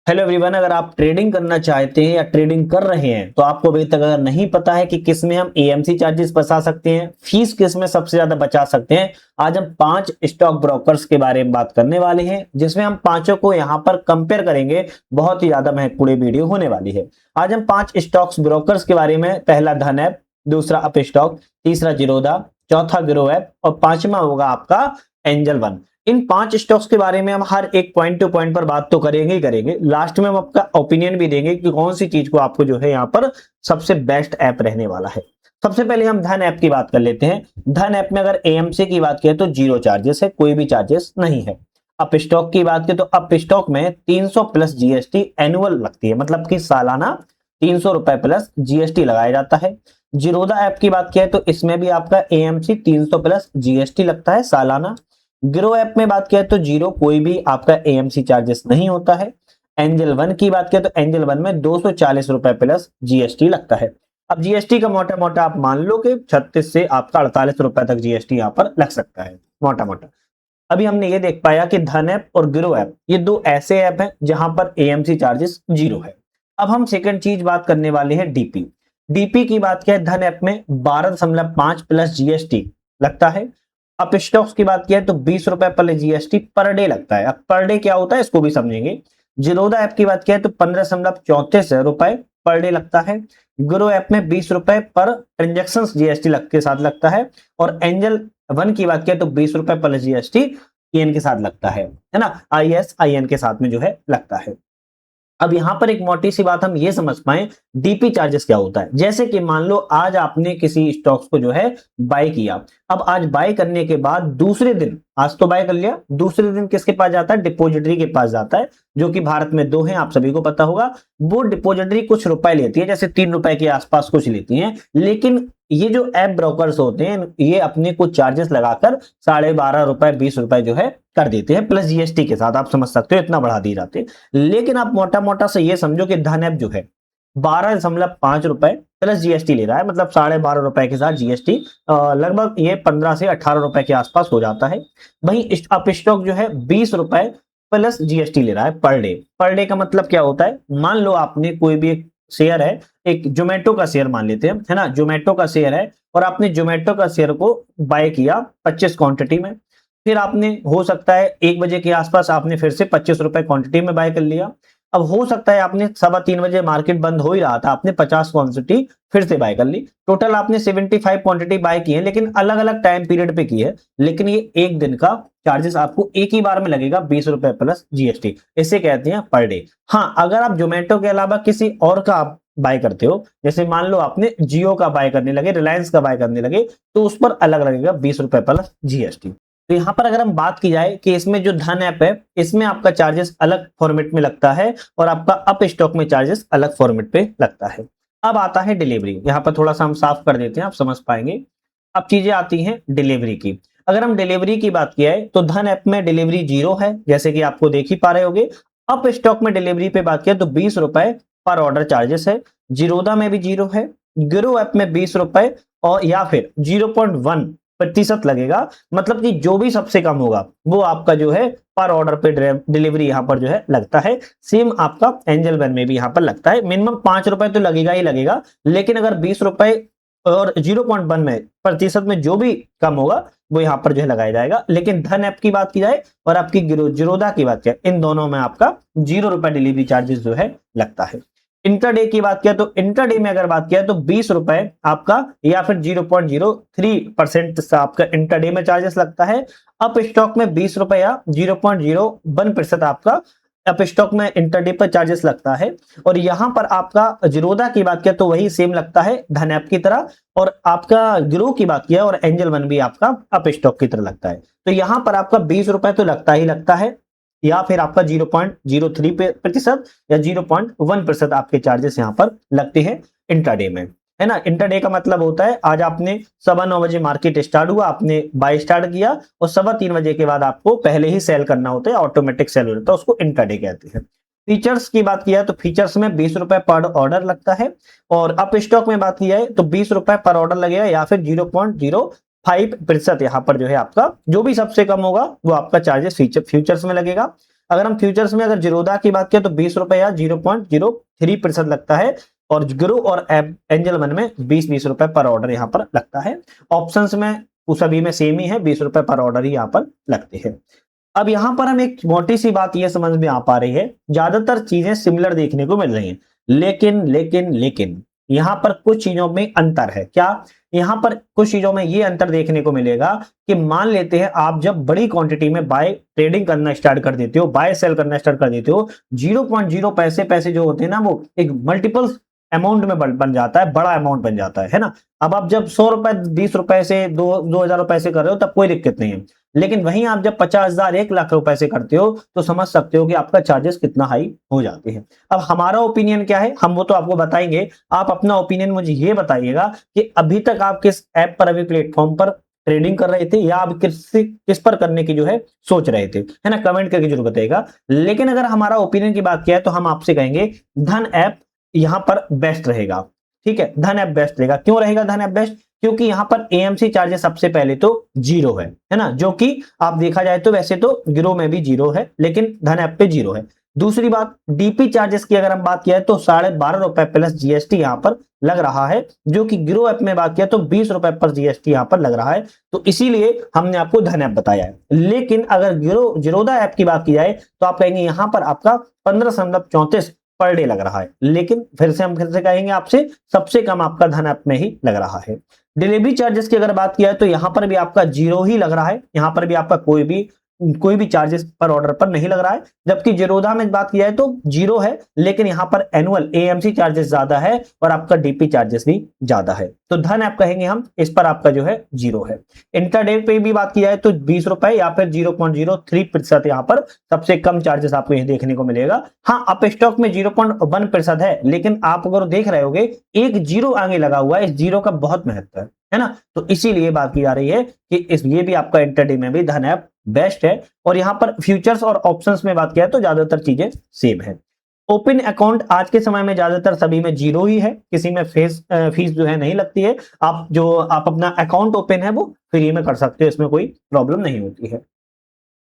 Hello everyone, अगर आप trading करना चाहते हैं या ट्रेडिंग कर रहे हैं तो आपको अभी तक अगर नहीं पता है कि किस में हम एएमसी चार्जेस बचा सकते हैं, फीस किस में सबसे ज्यादा बचा सकते हैं, आज हम 5 स्टॉक ब्रोकर्स के बारे में बात करने वाले हैं जिसमें हम पांचों को यहां पर कंपेयर करेंगे। बहुत ही ज्यादा महत्वपूर्ण वीडियो होने वाली है। आज हम 5 स्टॉक्स ब्रोकर्स के बारे में, पहला धन ऐप, दूसरा अप स्टॉक, तीसरा जीरोधा, चौथा ग्रो ऐप और पांचवा होगा आपका एंजल वन। इन 5 स्टॉक्स के बारे में हम हर एक पॉइंट टू पॉइंट पर बात तो करेंगे ही करेंगे। लास्ट में हम आपका ओपिनियन भी देंगे कि कौन सी चीज को आपको जो है यहाँ पर सबसे बेस्ट ऐप रहने वाला है। सबसे पहले हम धन ऐप की बात कर लेते हैं। धन ऐप में अगर एएमसी की बात करें तो जीरो चार्जेस है, कोई भी चार्जेस नहीं है। अप स्टॉक की बात करें तो अप स्टॉक में 300 प्लस जीएसटी एनुअल लगती है, मतलब कि सालाना 300 रुपए प्लस जीएसटी लगाया जाता है। जीरोधा ऐप की बात करें तो इसमें भी आपका एएमसी 300 प्लस जीएसटी लगता है सालाना। ग्रो ऐप में बात किया तो जीरो, कोई भी आपका एएमसी चार्जेस नहीं होता है। एंजल वन की बात किया तो एंजल वन में 240 रुपए प्लस जीएसटी लगता है। अब जीएसटी का मोटा मोटा आप मान लो कि 36 से आपका 48 रुपए तक जीएसटी यहाँ पर लग सकता है मोटा मोटा। अभी हमने ये देख पाया कि धन ऐप और ग्रो ऐप ये दो ऐसे ऐप हैं जहां पर एएमसी चार्जेस जीरो है। अब हम सेकंड चीज बात करने वाले हैं डीपी। डीपी की बात किया धन ऐप में 12.5 प्लस जीएसटी लगता है। अब स्टॉक्स की बात किया तो 20 रुपए पर जीएसटी पर डे लगता है। अब पर डे क्या होता है इसको भी समझेंगे। जीरोधा ऐप की बात किया तो 15.34 रुपए पर डे लगता है। ग्रो ऐप में 20 रुपए पर ट्रांजेक्शन जीएसटी के साथ लगता है। और एंजल वन की बात किया तो 20 रुपए पर जीएसटी ईएन के साथ लगता है ना, आईएन के साथ में जो है लगता है। अब यहां पर एक मोटी सी बात हम ये समझ पाए डीपी चार्जेस क्या होता है। जैसे कि मान लो आज आपने किसी स्टॉक्स को जो है बाय किया। अब आज बाय करने के बाद दूसरे दिन, आज तो बाय कर लिया, दूसरे दिन किसके पास जाता है? डिपॉजिटरी के पास जाता है, जो कि भारत में दो हैं, आप सभी को पता होगा। वो डिपॉजिटरी कुछ रुपए लेती है, जैसे 3 रुपए के आसपास कुछ लेती है, लेकिन ये जो ऐप ब्रोकर्स होते हैं ये अपने कुछ चार्जेस लगाकर 12.5 रुपए 20 रुपए जो है कर देते हैं प्लस जीएसटी के साथ। आप समझ सकते हो इतना बढ़ा दिए जाते हैं। लेकिन आप मोटा मोटा से ये समझो कि धन ऐप जो है 12.5 रुपए प्लस जीएसटी ले रहा है, मतलब 12.5 रुपए के साथ जीएसटी लगभग ये 15 से 18 रुपए के आसपास हो जाता है। वहीं अप स्टॉक जो है 20 रुपए प्लस जीएसटी ले रहा है पर डे। पर डे का मतलब क्या होता है? मान लो आपने कोई भी एक शेयर है, एक जोमेटो का शेयर मान लेते हैं, है ना, जोमेटो का शेयर है और आपने जोमेटो का शेयर को बाय किया 25 क्वांटिटी में। फिर आपने हो सकता है 1 बजे के आसपास आपने फिर से 25 रुपए क्वांटिटी में बाय कर लिया। अब हो सकता है आपने 3:15 बजे मार्केट बंद हो ही रहा था, आपने 50 क्वांटिटी फिर से बाय कर ली। टोटल आपने 75 क्वांटिटी बाय की है, लेकिन अलग अलग टाइम पीरियड पे की है। लेकिन ये एक दिन का चार्जेस आपको एक ही बार में लगेगा 20 रुपए प्लस जीएसटी, इसे कहते हैं पर डे। हाँ, अगर आप जोमेटो के अलावा किसी और का आप बाय करते हो, जैसे मान लो आपने जियो का बाय करने लगे, रिलायंस का बाय करने लगे, तो उस पर अलग लगेगा 20 रुपए प्लस जीएसटी। तो यहां पर अगर हम बात की जाए कि इसमें जो धन ऐप है इसमें आपका चार्जेस अलग फॉर्मेट में लगता है और आपका अप स्टॉक में चार्जेस अलग फॉर्मेट पे लगता है। अब आता है डिलीवरी। यहां पर थोड़ा सा हम साफ कर देते हैं, आप समझ पाएंगे। अब चीजें आती हैं डिलीवरी की। अगर हम डिलीवरी की बात किया है तो धन ऐप में डिलीवरी जीरो है, जैसे कि आपको देख ही पा रहे होगे। अप स्टॉक में डिलीवरी पे बात किया तो 20 रुपए पर ऑर्डर चार्जेस है। जीरोधा में भी जीरो है। ग्रो ऐप में 20 रुपए और या फिर 0.1% लगेगा, मतलब कि जो भी सबसे कम होगा वो आपका जो है पर ऑर्डर पे डिलीवरी यहाँ पर जो है लगता है। सेम आपका एंजल वन में भी यहाँ पर लगता है। मिनिमम 5 रुपए तो लगेगा ही लगेगा, लेकिन अगर 20 रुपए और 0.1 में प्रतिशत में जो भी कम होगा वो यहाँ पर जो है लगाया जाएगा। लेकिन धन ऐप की बात की जाए और आपकी जीरोधा की बात किया, इन दोनों में आपका 0 रुपए डिलीवरी चार्जेस जो है लगता है। इंटरडे की बात किया तो इंटरडे में अगर बात किया तो 20 रुपए आपका या फिर 0.03% से आपका इंटरडे में चार्जेस लगता है। अप स्टॉक में 20 रुपए या 0.01% आपका अप स्टॉक में इंटरडे पर चार्जेस लगता है। और यहां पर आपका जीरोधा की बात किया तो वही सेम लगता है धन ऐप की तरह, और आपका ग्रो की बात किया और एंजल वन भी आपका अप स्टॉक की तरह लगता है। तो यहां पर आपका 20 रुपए तो लगता ही लगता है, या फिर आपका 0.03% या 0.1% आपके चार्जेस यहां पर लगते हैं इंट्राडे में, है ना। इंट्राडे का मतलब होता है आज आपने 9:15 बजे मार्केट स्टार्ट हुआ, आपने बाय स्टार्ट किया और 3:15 बजे के बाद आपको पहले ही सेल करना होता है, ऑटोमेटिक सेल हो जाता है, उसको इंट्राडे कहते हैं। फीचर्स की बात किया तो फीचर्स में 20 रुपए पर ऑर्डर लगता है। और अप स्टॉक में बात की जाए तो 20 रुपए पर ऑर्डर लगेगा या फिर 0.05% यहाँ पर जो है आपका जो भी सबसे कम होगा वो आपका चार्जेस फ्यूचर्स में लगेगा। अगर हम फ्यूचर्स में अगर जीरोधा की बात करें तो 20 रुपए या 0.03% लगता है, और ग्रो और एंजल वन में 20 रुपए पर ऑर्डर यहाँ पर लगता है। ऑप्शंस में उस सभी में सेम ही है, 20 रुपए पर ऑर्डर ही यहाँ पर लगते हैं। अब यहाँ पर हम एक मोटी सी बात ये समझ में आ पा रही है, ज्यादातर चीजें सिमिलर देखने को मिल रही हैं, लेकिन यहाँ पर कुछ चीजों में अंतर है। क्या? यहाँ पर कुछ चीजों में ये अंतर देखने को मिलेगा कि मान लेते हैं आप जब बड़ी क्वांटिटी में बाय ट्रेडिंग करना स्टार्ट कर देते हो, बाय सेल करना स्टार्ट कर देते हो, 0.0 पैसे जो होते हैं ना, वो एक मल्टीपल अमाउंट में बन जाता है, बड़ा अमाउंट बन जाता है ना। अब आप जब 100 रुपए 20 रुपए से 2000 रुपए से कर रहे हो तब कोई दिक्कत नहीं है, लेकिन वहीं आप जब 50,000 1 लाख रुपए से करते हो तो समझ सकते हो कि आपका चार्जेस कितना हाई हो जाते हैं। अब हमारा ओपिनियन क्या है, हम वो तो आपको बताएंगे, आप अपना ओपिनियन मुझे ये बताइएगा कि अभी तक आप किस ऐप पर, अभी प्लेटफॉर्म पर ट्रेडिंग कर रहे थे, या आप किस पर करने की जो है सोच रहे थे, है ना, कमेंट करके जरूर बताइएगा। लेकिन अगर हमारा ओपिनियन की बात किया है तो हम आपसे कहेंगे धन ऐप यहां पर बेस्ट रहेगा। ठीक है, धन ऐप बेस्ट रहेगा। क्यों रहेगा धन ऐप बेस्ट? क्योंकि यहां पर एएमसी चार्जेस सबसे पहले तो जीरो है ना, जो कि आप देखा जाए तो वैसे तो गिरो में भी जीरो है, लेकिन धन ऐप पे जीरो है। दूसरी बात, डीपी चार्जेस की अगर हम बात किया तो 12.5 रुपए प्लस जीएसटी यहां पर लग रहा है, जो कि गिरो ऐप में बात किया तो 20 रुपए पर जीएसटी यहां पर लग रहा है, तो इसीलिए हमने आपको धन ऐप बताया है। लेकिन अगर जीरोधा ऐप की बात की जाए तो आप कहेंगे यहां पर आपका 15.34 पर डे लग रहा है, लेकिन फिर से कहेंगे आपसे सबसे कम आपका धन ऐप में ही लग रहा है। डिलीवरी चार्जेस की अगर बात किया है तो यहां पर भी आपका जीरो ही लग रहा है, यहां पर भी आपका कोई भी चार्जेस पर ऑर्डर पर नहीं लग रहा है। जबकि जीरोधा में बात किया है तो जीरो है, लेकिन यहां पर एनुअल एएमसी चार्जेस ज्यादा है और आपका डीपी चार्जेस भी ज्यादा है, तो धन ऐप कहेंगे हम, इस पर आपका जो है जीरो है। इंटरडे पे भी बात की जाए तो 20 रुपए या फिर 0.03% यहाँ पर सबसे कम चार्जेस आपको यही देखने को मिलेगा। हाँ, अप स्टॉक में 0.1% है, लेकिन आप अगर देख रहे होगे एक जीरो आगे लगा हुआ है, इस जीरो का बहुत महत्व है ना, तो इसीलिए बात की जा रही है कि ये भी आपका इंटरडे में भी धन ऐप बेस्ट है। और यहां पर फ्यूचर्स और ऑप्शंस में बात किया तो ज्यादातर चीजें सेम है। ओपन अकाउंट आज के समय में ज्यादातर सभी में जीरो ही है, किसी में फीस जो है नहीं लगती है। आप अपना अकाउंट ओपन है वो फ्री में कर सकते हो, इसमें कोई प्रॉब्लम नहीं होती है।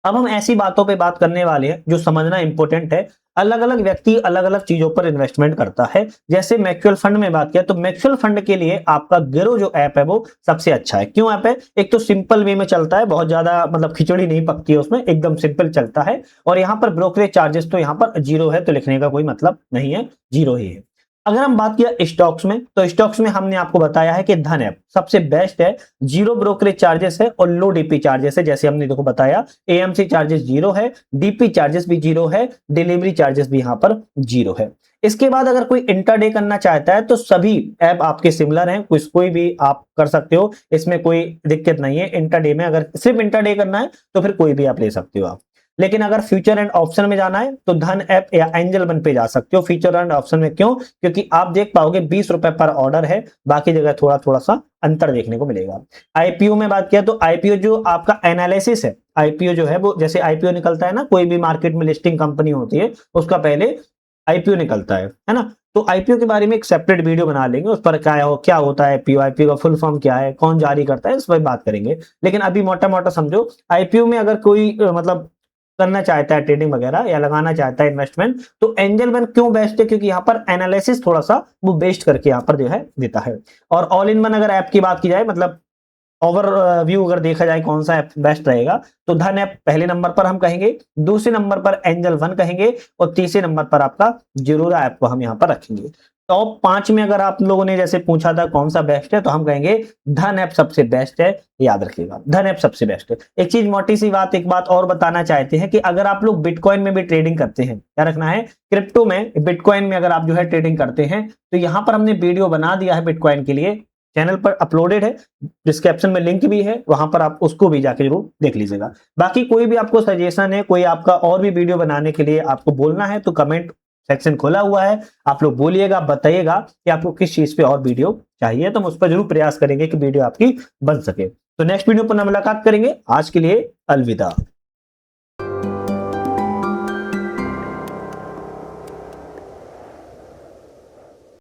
अब हम ऐसी बातों पे बात करने वाले हैं जो समझना इंपॉर्टेंट है। अलग अलग व्यक्ति अलग अलग चीजों पर इन्वेस्टमेंट करता है। जैसे म्यूचुअल फंड में बात किया तो म्यूचुअल फंड के लिए आपका गिरो जो ऐप है वो सबसे अच्छा है। क्यों ऐप है? एक तो सिंपल वे में चलता है, बहुत ज्यादा मतलब खिचड़ी नहीं पकती है उसमें, एकदम सिंपल चलता है। और यहाँ पर ब्रोकरेज चार्जेस तो यहाँ पर जीरो है, तो लिखने का कोई मतलब नहीं है, जीरो ही है। अगर हम बात किया स्टॉक्स में तो स्टॉक्स में हमने आपको बताया है कि धन ऐप सबसे बेस्ट है, जीरो ब्रोकरेज चार्जेस है और लो डीपी चार्जेस है। जैसे हमने देखो बताया, एएमसी चार्जेस जीरो है, डीपी चार्जेस भी जीरो है, डिलीवरी चार्जेस भी यहां पर जीरो है। इसके बाद अगर कोई इंटरडे करना चाहता है तो सभी ऐप आपके सिमिलर हैं, कोई भी आप कर सकते हो, इसमें कोई दिक्कत नहीं है। इंटरडे में अगर सिर्फ इंटरडे करना है तो फिर कोई भी आप ले सकते हो आप। लेकिन अगर फ्यूचर एंड ऑप्शन में जाना है तो धन ऐप या एंजल वन पे जा सकते हो। फ्यूचर एंड ऑप्शन में क्यों? क्योंकि आप देख पाओगे 20 रुपए पर ऑर्डर है, बाकी जगह थोड़ा सा अंतर देखने को मिलेगा। आईपीओ में बात किया तो आईपीओ जो आपका एनालिसिस है, आईपीओ जो है वो जैसे आईपीओ निकलता है ना, कोई भी मार्केट में लिस्टिंग कंपनी होती है उसका पहले आईपीओ निकलता है ना, तो आईपीओ के बारे में एक सेपरेट वीडियो बना लेंगे, उस पर क्या होता है आईपीओ, आईपीओ का फुल फॉर्म क्या है, कौन जारी करता है, इस पर बात करेंगे। लेकिन अभी मोटा मोटा समझो, आईपीओ में अगर कोई मतलब करना चाहता है ट्रेडिंग वगैरह या लगाना चाहता है इन्वेस्टमेंट, तो एंजल वन क्यों बेस्ट है? क्योंकि यहाँ पर एनालिसिस थोड़ा सा वो बेस्ट करके यहाँ पर जो है देता है। और ऑल इन वन अगर ऐप की बात की जाए, मतलब ओवरव्यू अगर देखा जाए कौन सा ऐप बेस्ट रहेगा, तो धन ऐप पहले नंबर पर हम कहेंगे, दूसरे नंबर पर एंजल वन कहेंगे और तीसरे नंबर पर आपका जीरोधा ऐप को हम यहाँ पर रखेंगे। टॉप 5 में अगर आप लोगों ने जैसे पूछा था कौन सा बेस्ट है, तो हम कहेंगे धन ऐप सबसे बेस्ट है, याद रखिएगा धन ऐप सबसे बेस्ट है। एक चीज मोटी सी बात, एक बात और बताना चाहते हैं कि अगर आप लोग बिटकॉइन में भी ट्रेडिंग करते हैं, क्या रखना है, क्रिप्टो में, बिटकॉइन में अगर आप जो है ट्रेडिंग करते हैं, तो यहाँ पर हमने वीडियो बना दिया है बिटकॉइन के लिए, चैनल पर अपलोडेड है, डिस्क्रिप्शन में लिंक भी है, वहां पर आप उसको भी जाके जरूर देख लीजिएगा। बाकी कोई भी आपको सजेशन है, कोई आपका और भी वीडियो बनाने के लिए आपको बोलना है, तो कमेंट सेक्शन खोला हुआ है, आप लोग बोलिएगा, बताइएगा कि आपको किस चीज पे और वीडियो चाहिए, तो हम उस पर जरूर प्रयास करेंगे कि वीडियो आपकी बन सके। तो नेक्स्ट वीडियो पर मुलाकात करेंगे, आज के लिए अलविदा।